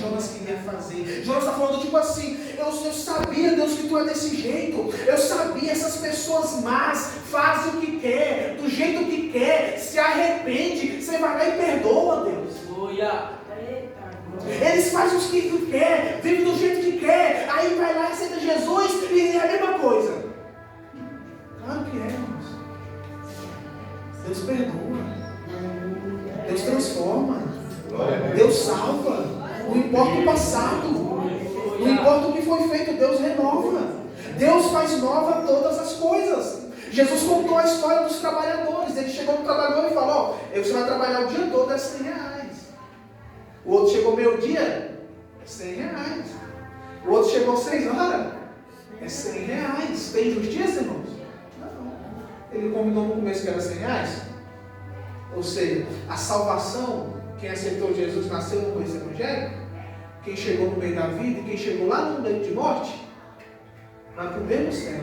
Jonas queria fazer. Jonas está falando tipo assim, eu sabia, Deus, que tu é desse jeito. Eu sabia, essas pessoas más fazem o que quer, do jeito que quer, se arrepende, você vai lá e perdoa, Deus. Eles fazem o que tu quer, vivem do jeito que quer, aí vai lá e aceita Jesus e é a mesma coisa. Claro que é, irmãos. Deus perdoa, Deus transforma, Deus salva. Não importa o passado, não importa o que foi feito, Deus renova. Deus faz nova todas as coisas. Jesus contou a história dos trabalhadores. Ele chegou no trabalhador e falou: você vai trabalhar o dia todo, é R$100. O outro chegou meio-dia, é R$100. O outro chegou 6 horas, é R$100. Tem justiça, irmãos? Não. Ele combinou no começo que era R$100. Ou seja, a salvação, quem aceitou Jesus nasceu no meio evangélico, quem chegou no meio da vida e quem chegou lá no meio de morte, vai para o mesmo céu.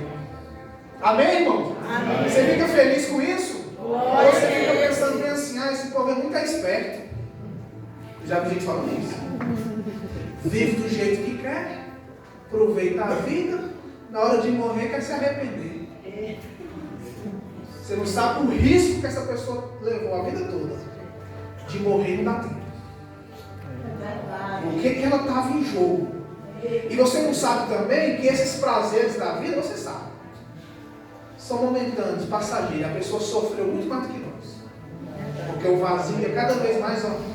Amém, irmão? Amém. Você fica feliz com isso? Ou você fica pensando bem assim, esse povo é muito esperto. Já vi gente falando isso. Vive do jeito que quer, aproveita a vida, na hora de morrer quer se arrepender. Você não sabe o risco que essa pessoa levou a vida toda de morrer e não dá tempo. O que ela estava em jogo. E você não sabe também que esses prazeres da vida, você sabe, são momentâneos, passageiros. A pessoa sofreu muito mais do que nós. Porque o vazio é cada vez mais alto.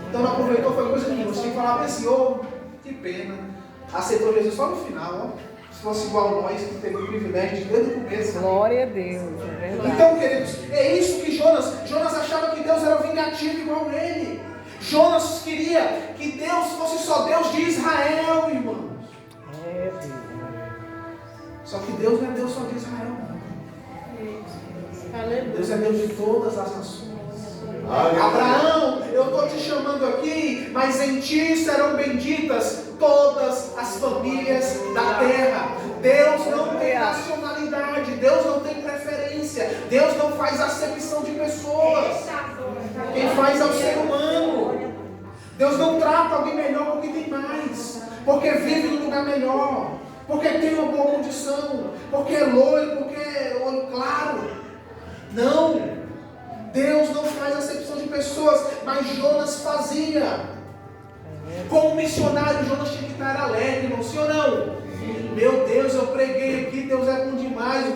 Então não aproveitou, foi coisa nenhuma. Você tem que falar para esse que pena. Aceitou Jesus só no final, ó. Se fosse igual nós, que teve o privilégio de desde o começo. Glória a Deus, é verdade. Então, queridos, é isso que Jonas achava que Deus era vingativo igual ele. Jonas queria que Deus fosse só Deus de Israel, irmãos. É Deus. Só que Deus não é Deus só de Israel, não. Deus é Deus de todas as nações. Abraão, eu estou te chamando aqui, mas em ti serão benditas todas as famílias da terra. Deus não tem nacionalidade, Deus não tem preferência, Deus não faz acepção de pessoas. Quem faz é o ser humano. Deus não trata alguém melhor porque tem mais, porque vive num lugar melhor, porque tem uma boa condição, porque é loiro, porque é olho claro. Não. Deus não faz acepção de pessoas, mas Jonas fazia. Como missionário, Jonas tinha que estar alegre, irmão, sim ou não? Meu Deus, eu preguei aqui, Deus é bom demais, o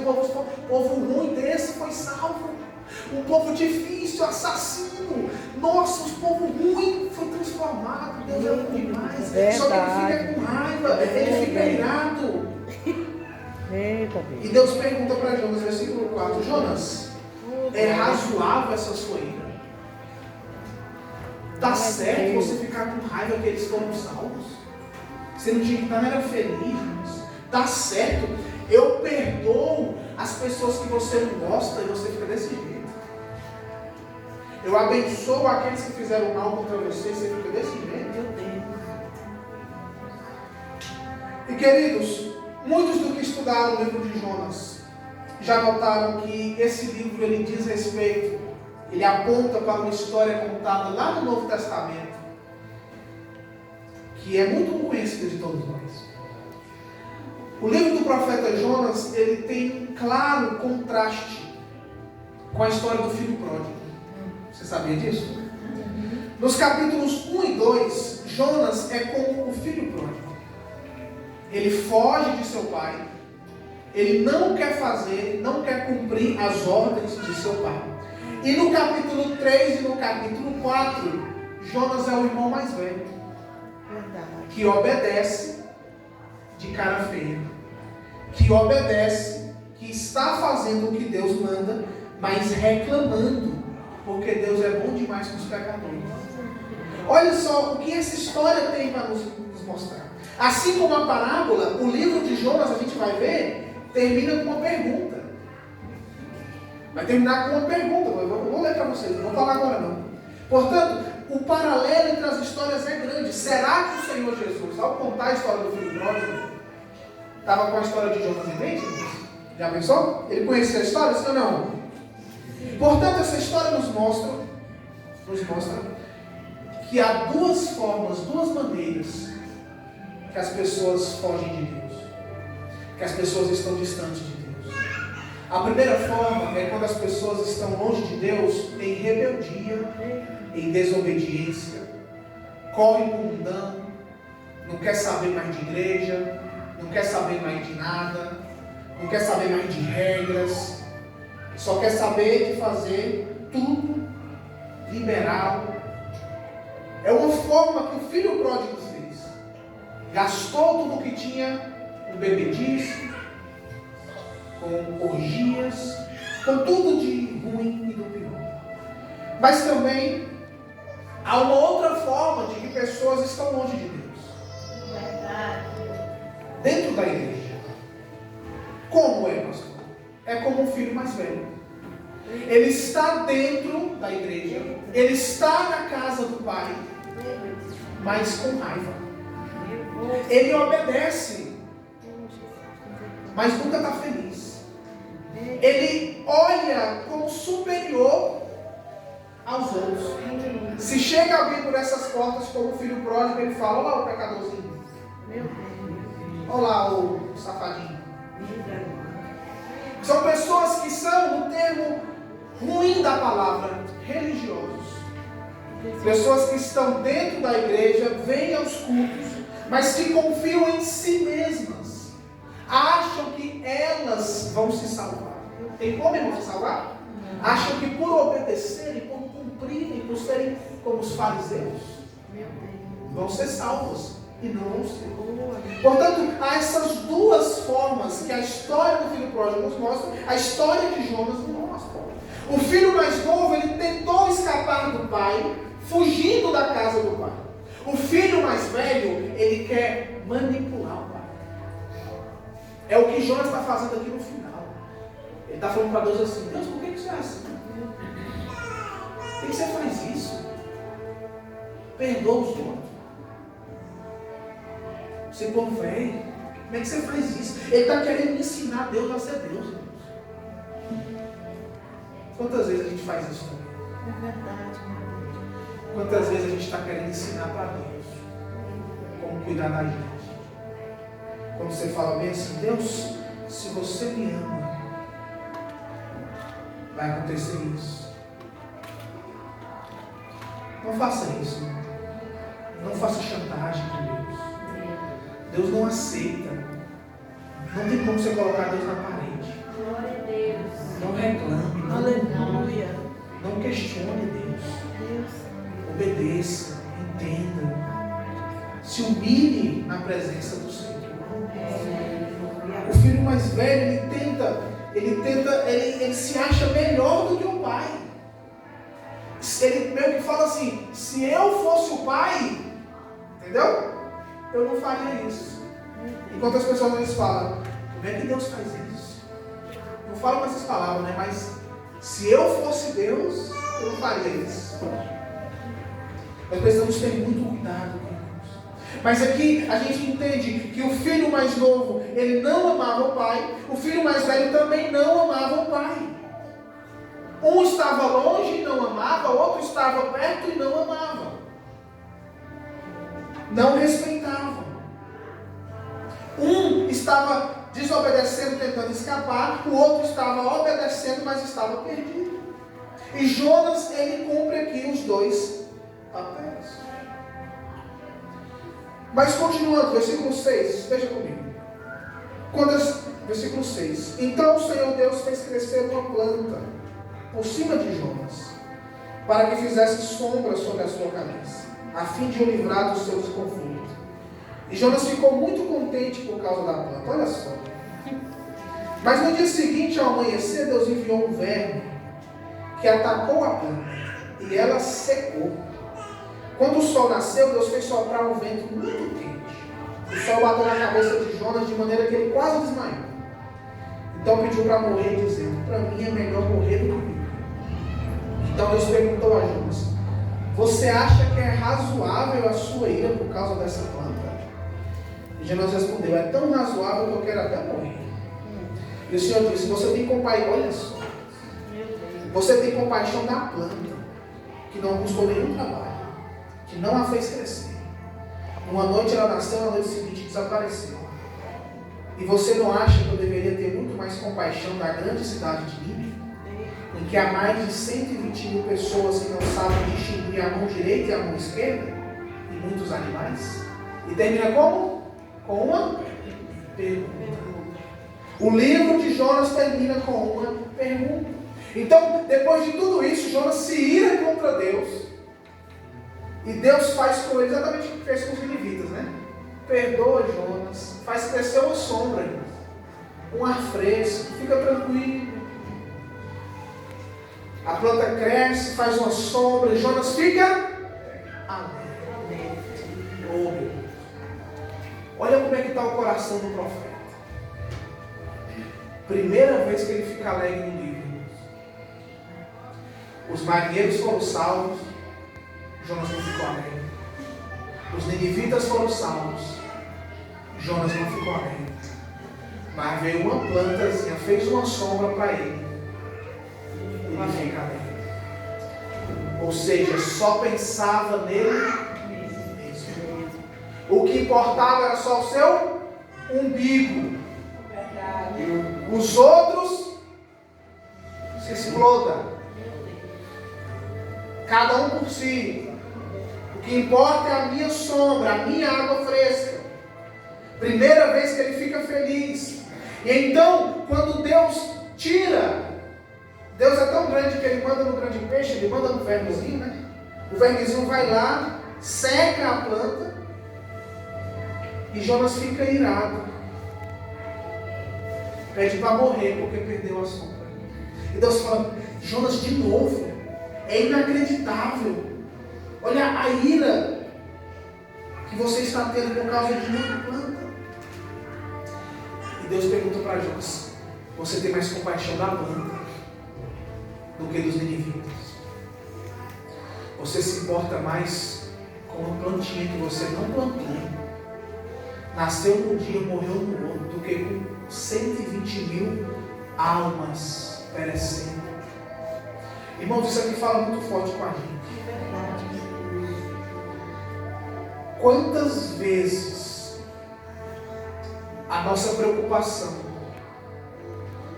povo ruim desse foi salvo. Um povo difícil, assassino, nossa, o povo ruim foi transformado, Deus é bom demais. Só que ele fica com raiva, ele fica irado. E Deus pergunta para Jonas, versículo 4, Jonas, é razoável essa sua ira? Dá certo você ficar com raiva que eles foram salvos? Você não tinha que estar, não era feliz? Dá certo? Eu perdoo as pessoas que você não gosta e você fica desse jeito. Eu abençoo aqueles que fizeram mal contra você e você fica desse jeito. Meu Deus. E queridos, muitos do que estudaram o livro de Jonas já notaram que esse livro ele diz respeito, ele aponta para uma história contada lá no Novo Testamento, que é muito conhecida de todos nós. O livro do profeta Jonas, ele tem claro contraste com a história do filho pródigo. Você sabia disso? Nos capítulos 1 e 2, Jonas é como o filho pródigo. Ele foge de seu pai. Ele não quer fazer, não quer cumprir as ordens de seu pai. E no capítulo 3 e no capítulo 4, Jonas é o irmão mais velho. Que obedece de cara feia. Que obedece, que está fazendo o que Deus manda, mas reclamando, porque Deus é bom demais com os pecadores. Olha só o que essa história tem para nos mostrar. Assim como a parábola, o livro de Jonas, a gente vai ver, termina com uma pergunta. Vai terminar com uma pergunta. Eu vou ler para vocês, não vou falar agora não. Portanto, o paralelo entre as histórias é grande. Será que o Senhor Jesus, ao contar a história do filho pródigo, estava com a história de Jonas em mente? Já pensou? Ele conhecia a história, sim ou não? Portanto, essa história nos mostra que há duas formas, duas maneiras que as pessoas fogem de Deus, que as pessoas estão distantes de Deus. A primeira forma é quando as pessoas estão longe de Deus em rebeldia, em desobediência, correm para o mundão, não quer saber mais de igreja, não quer saber mais de nada, não quer saber mais de regras, só quer saber de fazer tudo liberal. É uma forma que o filho pródigo fez. Gastou tudo o que tinha com bebedice, com orgias, com tudo de ruim e do pior. Mas também há uma outra forma de que pessoas estão longe de Deus. Dentro da igreja. Como é, pastor? É como um filho mais velho. Ele está dentro da igreja, ele está na casa do pai, mas com raiva. Ele obedece, mas nunca está feliz. Ele olha como superior aos outros. Se chega alguém por essas portas como filho pródigo, ele fala: olha lá o pecadorzinho, olha lá o safadinho. São pessoas que são, no termo ruim da palavra, religiosos. Pessoas que estão dentro da igreja, vêm aos cultos, mas que confiam em si mesmas. Acham que elas vão se salvar. Tem como elas se salvar? Acham que por obedecerem, por cumprirem, por serem como os fariseus, vão ser salvos. E não vão ser. Portanto, há essas duas formas que a história do filho pródigo nos mostra, a história de Jonas nos mostra. O filho mais novo, ele tentou escapar do pai, fugindo da casa do pai. O filho mais velho, ele quer manipular o pai. É o que Jonas está fazendo aqui no final. Ele está falando para Deus assim: Deus, por que você é assim? Por que você faz isso? Perdoa os outros. Você povo velho, como é que você faz isso? Ele está querendo me ensinar Deus a ser Deus. Quantas vezes a gente faz isso também? É verdade. Quantas vezes a gente está querendo ensinar para Deus como cuidar da gente? Quando você fala bem assim: Deus, se você me ama, vai acontecer isso. Não faça isso. Não faça chantagem com Deus. Deus não aceita. Não tem como você colocar Deus na parede. Glória a Deus. Não reclame. Aleluia. Não questione Deus. Obedeça. Entenda. Se humilhe na presença do Senhor. O filho mais velho, ele se acha melhor do que o pai. Ele meio que fala assim: se eu fosse o pai, entendeu? Eu não faria isso. Enquanto as pessoas às vezes falam: como é que Deus faz isso? Não falam essas palavras, né? Mas se eu fosse Deus, eu não faria isso. Nós precisamos ter muito cuidado, queridos. Mas aqui a gente entende que o filho mais novo, ele não amava o pai. O filho mais velho também não amava o pai. Um estava longe e não amava, o outro estava perto e não amava. Não respeitava. Um estava desobedecendo, tentando escapar. O outro estava obedecendo, mas estava perdido. E Jonas, ele cumpre aqui os dois papéis. Mas continuando, versículo 6, veja comigo. Versículo 6. Então o Senhor Deus fez crescer uma planta por cima de Jonas, para que fizesse sombra sobre a sua cabeça, a fim de o livrar do seu desconforto. E Jonas ficou muito contente por causa da planta. Olha só. Mas no dia seguinte, ao amanhecer, Deus enviou um verme que atacou a planta, e ela secou. Quando o sol nasceu, Deus fez soprar um vento muito quente. O sol bateu na cabeça de Jonas de maneira que ele quase desmaiou. Então pediu para morrer, dizendo: para mim é melhor morrer do que viver. Então Deus perguntou a Jonas: você acha que é razoável a sua ira por causa dessa planta? E Jonas respondeu: é tão razoável que eu quero até morrer. E o Senhor disse: você tem compaixão, olha só, você tem compaixão da planta, que não custou nenhum trabalho, que não a fez crescer. Uma noite ela nasceu, na noite seguinte desapareceu. E você não acha que eu deveria ter muito mais compaixão da grande cidade de Nínive, em que há mais de 120 mil pessoas que não sabem distinguir a mão direita e a mão esquerda, e muitos animais? E termina como? Com uma pergunta. O livro de Jonas termina com uma pergunta. Então, depois de tudo isso, Jonas se ira contra Deus. E Deus faz com ele exatamente o que fez com os ninivitas, né? Perdoa Jonas, faz crescer uma sombra, um ar fresco, fica tranquilo. A planta cresce, faz uma sombra, e Jonas fica alegre. Oh, meu Deus. Olha como é que está o coração do profeta. Primeira vez que ele fica alegre no livro. Os marinheiros foram salvos, Jonas não ficou alegre. Os ninivitas foram salvos, Jonas não ficou alegre. Mas veio uma plantazinha, fez uma sombra para ele. Ele fica alegre. Ou seja, só pensava nele mesmo. O que importava era só o seu umbigo. Os outros se explodam. Cada um por si. O que importa é a minha sombra, a minha água fresca. Primeira vez que ele fica feliz. E então, quando Deus tira, Deus é tão grande que ele manda no grande peixe, ele manda no vermezinho, né? O vermezinho vai lá, seca a planta, e Jonas fica irado. Pede para morrer porque perdeu a sombra. E Deus fala: Jonas, de novo? É inacreditável. Olha a ira que você está tendo por causa de uma planta. E Deus pergunta para Jonas: você tem mais compaixão da planta do que dos ninivitas? Você se importa mais com uma plantinha que você não plantou, nasceu num dia, morreu no outro, do que com 120 mil almas perecendo? Irmãos, isso aqui fala muito forte com a gente. Quantas vezes a nossa preocupação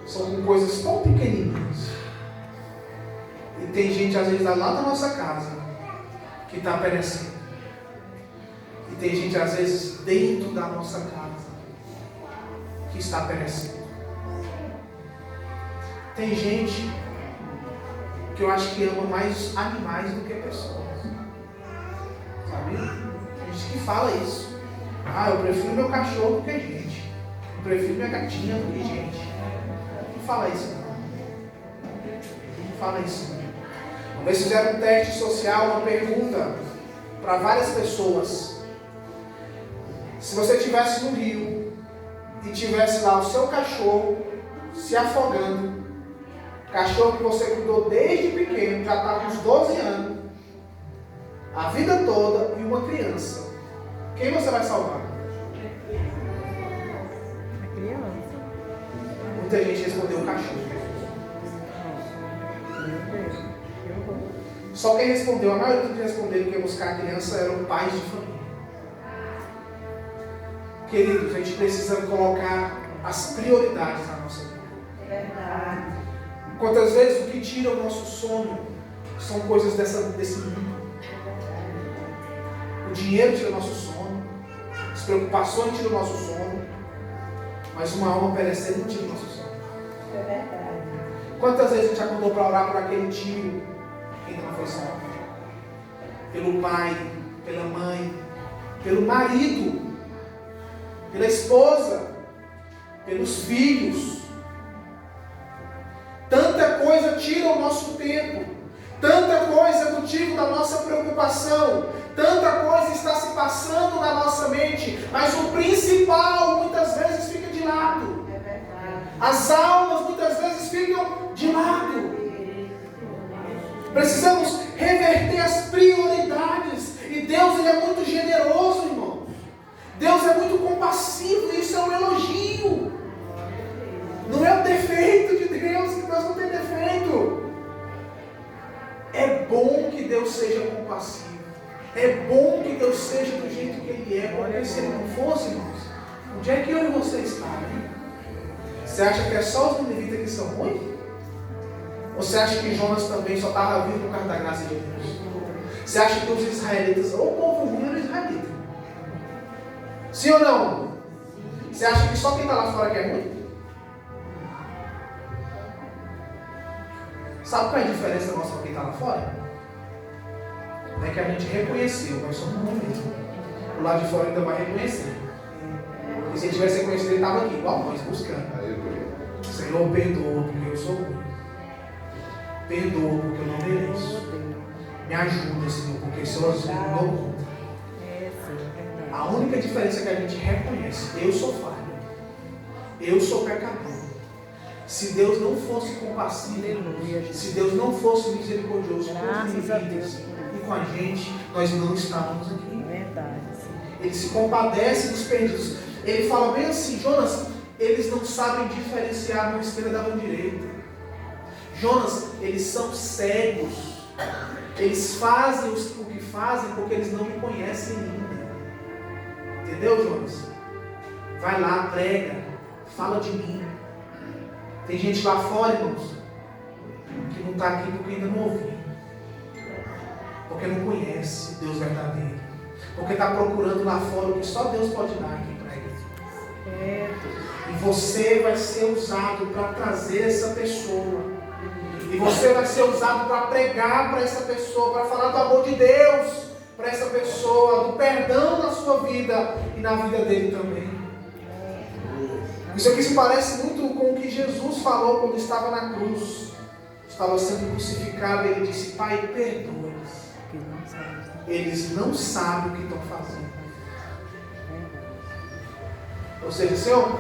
são com coisas tão pequenininhas, e tem gente às vezes lá na nossa casa que está perecendo, e tem gente às vezes dentro da nossa casa que está perecendo. Tem gente que eu acho que ama mais animais do que pessoas. Sabe? Tem gente que fala isso. Eu prefiro meu cachorro do que gente. Eu prefiro minha gatinha do que gente. Não fala isso não. Não fala isso não. Uma vez fizeram um teste social, uma pergunta para várias pessoas. Se você estivesse no rio e tivesse lá o seu cachorro se afogando, cachorro que você cuidou desde pequeno, já está com uns 12 anos, a vida toda, e uma criança, quem você vai salvar? A criança. Muita gente respondeu o cachorro. Só quem respondeu, a maioria dos que responderam que ia buscar a criança eram pais de família. Queridos, a gente precisa colocar as prioridades na nossa vida. Verdade. Quantas vezes o que tira o nosso sono são coisas desse mundo. O dinheiro tira o nosso sono, as preocupações tiram o nosso sono, mas uma alma perecendo não tira o nosso sono. É verdade. Quantas vezes a gente acordou para orar por aquele tio que ainda não foi salvo? Pelo pai, pela mãe, pelo marido, pela esposa, pelos filhos. Tanta coisa tira o nosso tempo, tanta coisa é motivo da nossa preocupação, tanta coisa está se passando na nossa mente, mas o principal muitas vezes fica de lado. É verdade. As almas muitas vezes ficam de lado. Precisamos reverter as prioridades, e Deus ele é muito generoso, irmão. Deus é muito compassivo, e isso é um elogio. Não é um defeito de Deus, que Deus não tem defeito. É bom que Deus seja compassivo. É bom que Deus seja do jeito que Ele ele é, porque se ele não fosse, irmãos, onde é que eu e você estamos? Você acha que é só os ninivitas que são ruins? Ou você acha que Jonas também só estava vivo por causa da graça de Deus? Você acha que os israelitas, ou o povo ruim era israelita? Sim ou não? Você acha que só quem está lá fora que é ruim? Sabe qual é a diferença nossa para quem está lá fora? Não é que a gente reconheceu, nós somos ruins mesmo. O lado de fora ainda vai reconhecer. E se ele tivesse reconhecido, ele estava aqui, igual nós, buscando. Senhor, perdoa porque eu sou ruim. Perdoa porque eu não mereço. Me ajuda, Senhor, porque sozinho eu não dou conta. A única diferença é que a gente reconhece: eu sou falho. Eu sou pecador. Se Deus não fosse compassivo, se Deus não fosse misericordioso com os inimigos e com a gente, nós não estávamos aqui. Ele se compadece dos perdidos. Ele fala bem assim: Jonas, eles não sabem diferenciar a mão esquerda da mão direita. Jonas, eles são cegos. Eles fazem o que fazem porque eles não me conhecem ainda. Entendeu, Jonas? Vai lá, prega, fala de mim. Tem gente lá fora, irmãos, que não está aqui porque ainda não ouviu. Porque não conhece Deus verdadeiro. Porque está procurando lá fora o que só Deus pode dar aqui para ele. E você vai ser usado para trazer essa pessoa. E você vai ser usado para pregar para essa pessoa, para falar do amor de Deus para essa pessoa, do perdão na sua vida e na vida dele também. Isso aqui se parece muito com o que Jesus falou quando estava na cruz. Estava sendo crucificado e ele disse: Pai, perdoa-os. Eles não sabem o que estão fazendo. Ou seja, Senhor,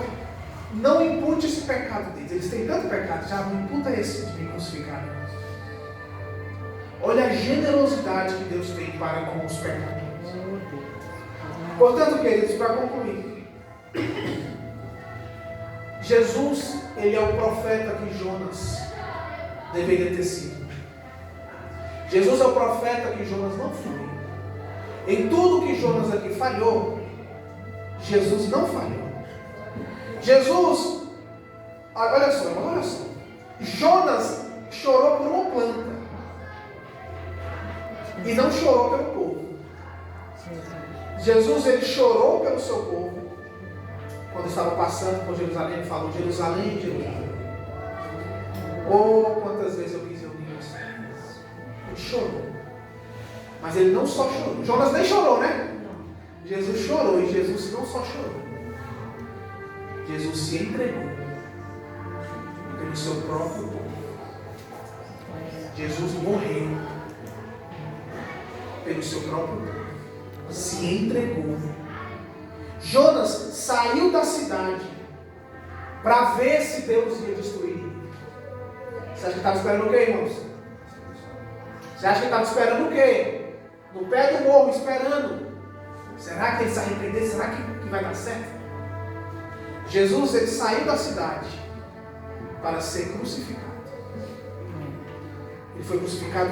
não impute esse pecado deles. Eles têm tanto pecado, já não imputa esse de me crucificar. Olha a generosidade que Deus tem para com os pecadores. Portanto, queridos, para concluir, Jesus, ele é o profeta que Jonas deveria ter sido. Jesus é o profeta que Jonas não foi. Em tudo que Jonas aqui falhou, Jesus não falhou. Jesus, olha só. Jonas chorou por uma planta e não chorou pelo povo. Jesus, ele chorou pelo seu povo. Quando estava passando por Jerusalém, ele falou: Jerusalém, Jerusalém. Oh, quantas vezes eu quis reunir vocês. Ele chorou. Mas ele não só chorou. Jonas nem chorou, né? Jesus chorou. E Jesus não só chorou. Jesus se entregou pelo seu próprio povo. Jesus morreu pelo seu próprio povo. Se entregou. Jonas saiu da cidade para ver se Deus ia destruir. Você acha que estava esperando o quê, irmãos? Você acha que estava esperando o quê? No pé do morro, esperando. Será que ele se arrepender? Será que vai dar certo? Jesus, ele saiu da cidade para ser crucificado. Ele foi crucificado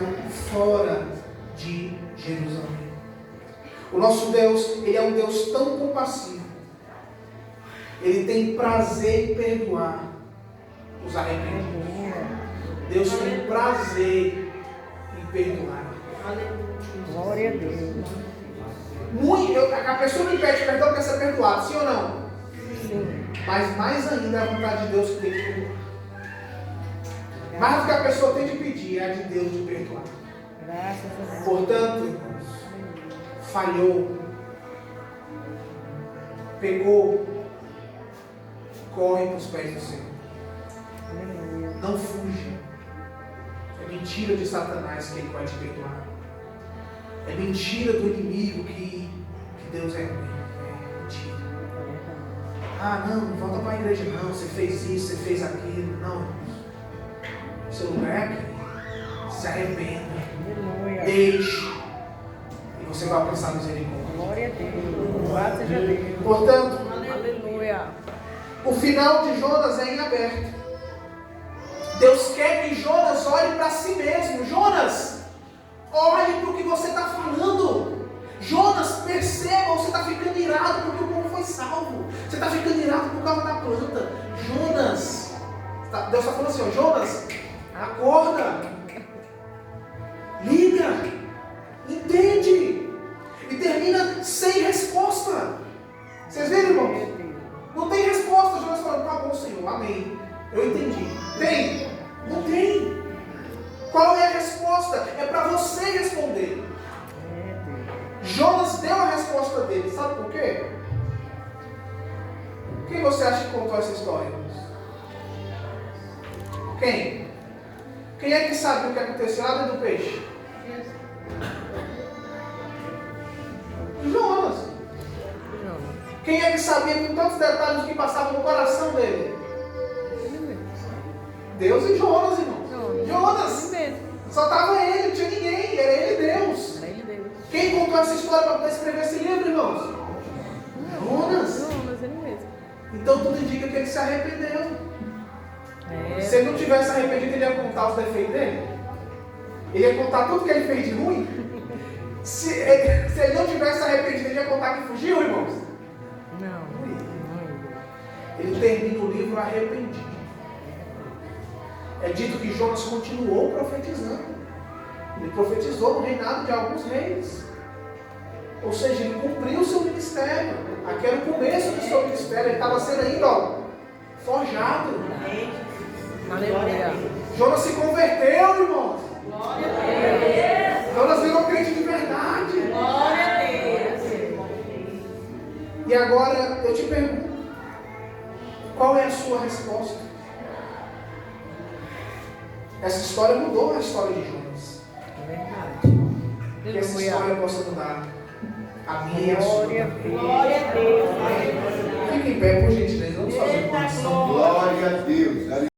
fora de Jerusalém. O nosso Deus, ele é um Deus tão compassivo. Ele tem prazer em perdoar os arrependidos. Deus tem prazer em perdoar. Glória a Deus. A pessoa que pede perdão quer ser perdoada, sim ou não? Sim. Mas mais ainda é a vontade de Deus que tem de perdoar. Mais do que a pessoa tem de pedir, é a de Deus de perdoar. Graças a Deus. Portanto, irmãos, falhou, pecou, corre para os pés do Senhor. Aleluia. Não fuja. É mentira de Satanás que ele vai te perdoar. É mentira do inimigo que Deus é ruim. É mentira. Ah, não volta para a igreja não. Você fez isso, você fez aquilo. Não. O seu lugar é aqui. Se arrependa. Aleluia. Deixe. E você vai alcançar a misericórdia. Glória a Deus. Louvado seja Deus. Portanto, Aleluia. o final de Jonas é em aberto. Deus quer que Jonas olhe para si mesmo. Jonas, olhe para o que você está falando. Jonas, perceba, você está ficando Deus está falando assim, ó, Jonas, acorda, liga, entende, e termina sem resposta. Vocês viram, irmãos? Não tem resposta. Jonas falando, tá bom, Senhor, amém, eu entendi. Tem? Não tem. Qual é a resposta? É para você responder. Jonas deu a resposta dele, sabe por quê? Quem você acha que contou essa história? Quem? Quem é que sabe o que aconteceu lá dentro do peixe? Jonas. Quem é que sabia com tantos detalhes o que passava no coração dele? Deus e Jonas, irmão. Jonas. Só estava ele, não tinha ninguém. Era ele e Deus. Quem contou essa história para poder escrever esse livro, irmãos? Jonas. Ele mesmo. Então tudo indica que ele se arrependeu. Se ele não tivesse arrependido, ele ia contar os defeitos dele? Ele ia contar tudo que ele fez de ruim? Se ele não tivesse arrependido, ele ia contar que fugiu, irmãos? Não. Ele termina o livro arrependido. É dito que Jonas continuou profetizando. Ele profetizou no reinado de alguns reis. Ou seja, ele cumpriu o seu ministério. Aqui era o começo do seu ministério. Ele estava sendo ainda forjado. Aleluia. Jonas se converteu, irmãos. Glória a Deus. Jonas virou crente de verdade. Glória a Deus. E agora eu te pergunto, qual é a sua resposta? Essa história mudou a história de Jonas. É verdade. Que essa Aleluia. história possa mudar a minha e a sua. Glória a Deus. Glória a Deus. Fique em pé, por gentileza, vamos fazer uma oração. Glória a Deus.